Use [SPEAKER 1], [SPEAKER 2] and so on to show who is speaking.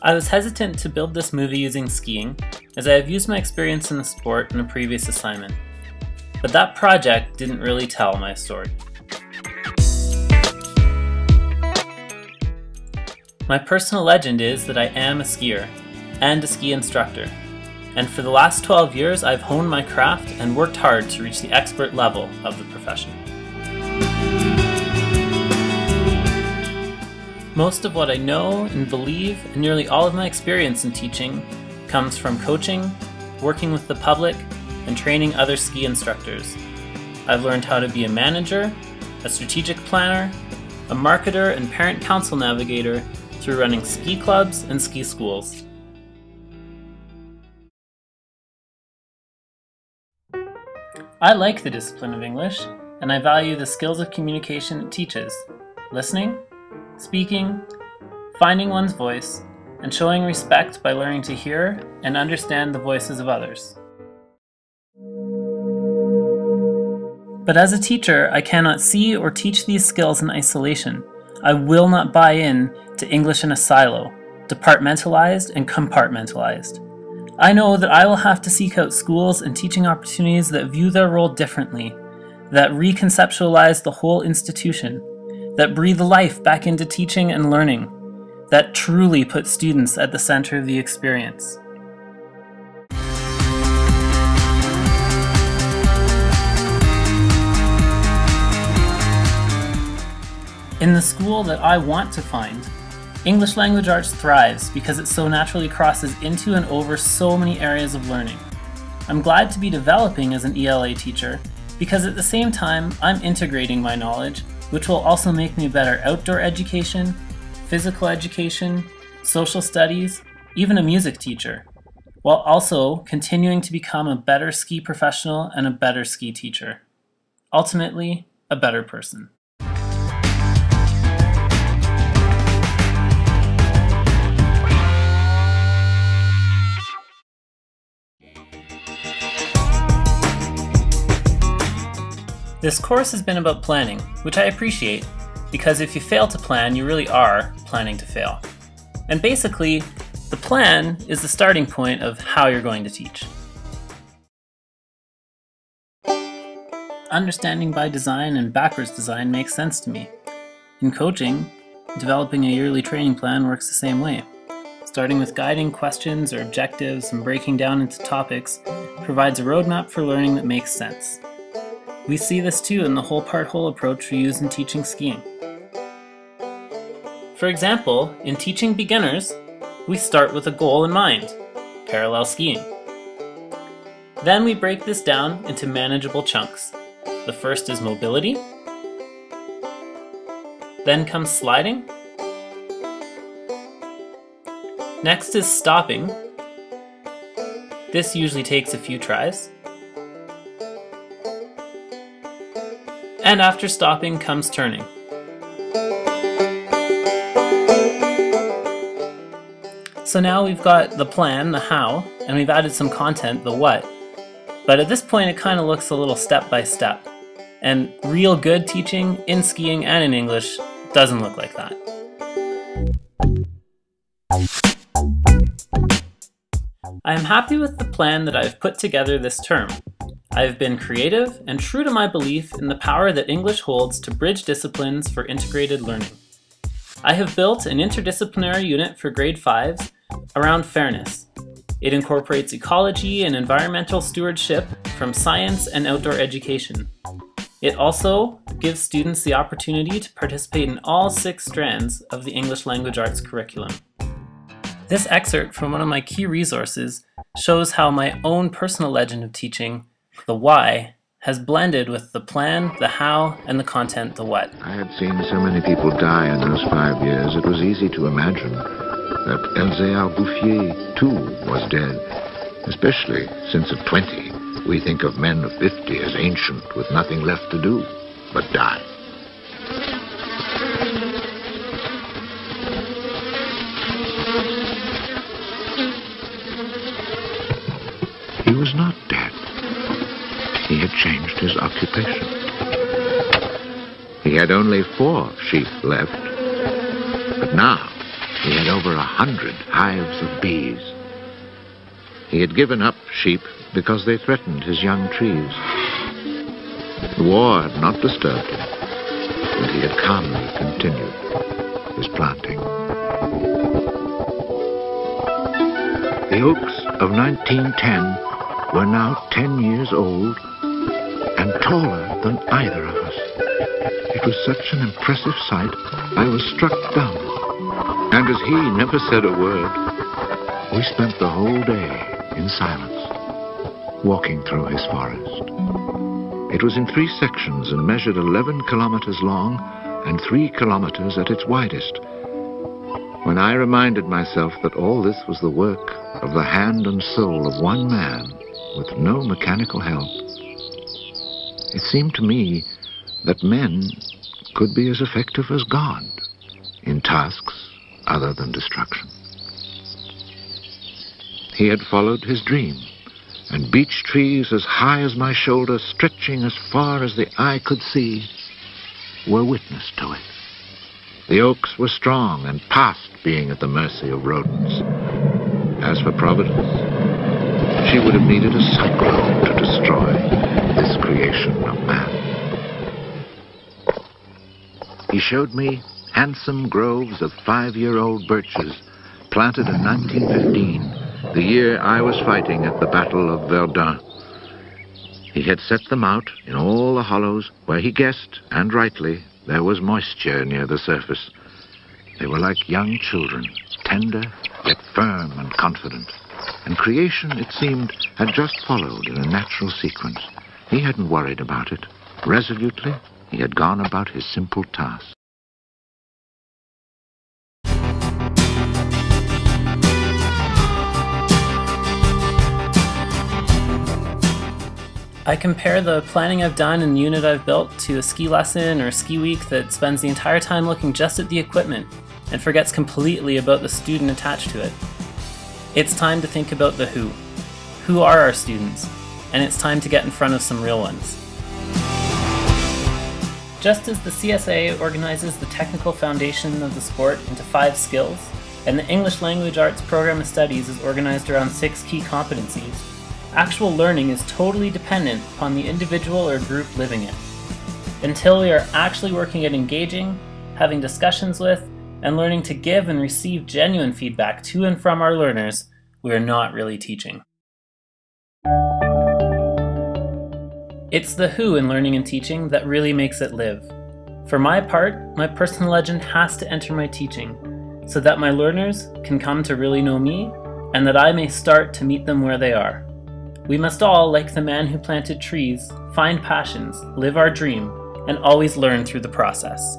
[SPEAKER 1] I was hesitant to build this movie using skiing, as I have used my experience in the sport in a previous assignment. But that project didn't really tell my story. My personal legend is that I am a skier and a ski instructor, and for the last 12 years I've honed my craft and worked hard to reach the expert level of the profession. Most of what I know and believe, and nearly all of my experience in teaching, comes from coaching, working with the public, and training other ski instructors. I've learned how to be a manager, a strategic planner, a marketer and parent council navigator through running ski clubs and ski schools. I like the discipline of English, and I value the skills of communication it teaches: listening, speaking, finding one's voice, and showing respect by learning to hear and understand the voices of others. But as a teacher, I cannot see or teach these skills in isolation. I will not buy in to English in a silo, departmentalized and compartmentalized. I know that I will have to seek out schools and teaching opportunities that view their role differently, that reconceptualize the whole institution, that breathe life back into teaching and learning, that truly put students at the center of the experience. In the school that I want to find, English Language Arts thrives because it so naturally crosses into and over so many areas of learning. I'm glad to be developing as an ELA teacher because at the same time I'm integrating my knowledge, which will also make me a better outdoor education, physical education, social studies, even a music teacher, while also continuing to become a better ski professional and a better ski teacher. Ultimately, a better person. This course has been about planning, which I appreciate, because if you fail to plan, you really are planning to fail. And basically, the plan is the starting point of how you're going to teach. Understanding by design and backwards design makes sense to me. In coaching, developing a yearly training plan works the same way. Starting with guiding questions or objectives and breaking down into topics provides a roadmap for learning that makes sense. We see this too in the whole-part-whole approach we use in teaching skiing. For example, in teaching beginners, we start with a goal in mind: parallel skiing. Then we break this down into manageable chunks. The first is mobility, then comes sliding, next is stopping. This usually takes a few tries. And after stopping comes turning. So now we've got the plan, the how, and we've added some content, the what. But at this point it kind of looks a little step by step. And real good teaching in skiing and in English doesn't look like that. I am happy with the plan that I've put together this term. I have been creative and true to my belief in the power that English holds to bridge disciplines for integrated learning. I have built an interdisciplinary unit for grade 5s around fairness. It incorporates ecology and environmental stewardship from science and outdoor education. It also gives students the opportunity to participate in all 6 strands of the English Language Arts curriculum. This excerpt from one of my key resources shows how my own personal legend of teaching, the why, has blended with the plan, the how, and the content, the what.
[SPEAKER 2] I had seen so many people die in those 5 years, it was easy to imagine that Elzéar Bouffier, too, was dead. Especially since at 20, we think of men of 50 as ancient with nothing left to do but die. He was not dead. He had changed his occupation. He had only 4 sheep left, but now He had over 100 hives of bees. He had given up sheep because they threatened his young trees. The war had not disturbed him, and he had calmly continued his planting. The oaks of 1910 were now 10 years old and taller than either of us. It was such an impressive sight, I was struck dumb. And as he never said a word, we spent the whole day in silence, walking through his forest. It was in 3 sections and measured 11 kilometers long and 3 kilometers at its widest. When I reminded myself that all this was the work of the hand and soul of one man with no mechanical help, it seemed to me that men could be as effective as God in tasks other than destruction. He had followed his dream, and beech trees as high as my shoulder, stretching as far as the eye could see, were witness to it. The oaks were strong and past being at the mercy of rodents. As for Providence, she would have needed a cyclone to destroy this creation of man. He showed me handsome groves of 5-year-old birches planted in 1915, the year I was fighting at the Battle of Verdun. He had set them out in all the hollows where he guessed, and rightly, there was moisture near the surface. They were like young children, tender yet firm and confident. And creation, it seemed, had just followed in a natural sequence. He hadn't worried about it. Resolutely, he had gone about his simple task.
[SPEAKER 1] I compare the planning I've done and the unit I've built to a ski lesson or a ski week that spends the entire time looking just at the equipment and forgets completely about the student attached to it. It's time to think about the who. Who are our students? And it's time to get in front of some real ones. Just as the CSA organizes the technical foundation of the sport into 5 skills, and the English Language Arts Program of Studies is organized around 6 key competencies, actual learning is totally dependent upon the individual or group living it. Until we are actually working at engaging, having discussions with, and learning to give and receive genuine feedback to and from our learners, we are not really teaching. It's the who in learning and teaching that really makes it live. For my part, my personal legend has to enter my teaching, so that my learners can come to really know me, and that I may start to meet them where they are. We must all, like the man who planted trees, find passions, live our dream, and always learn through the process.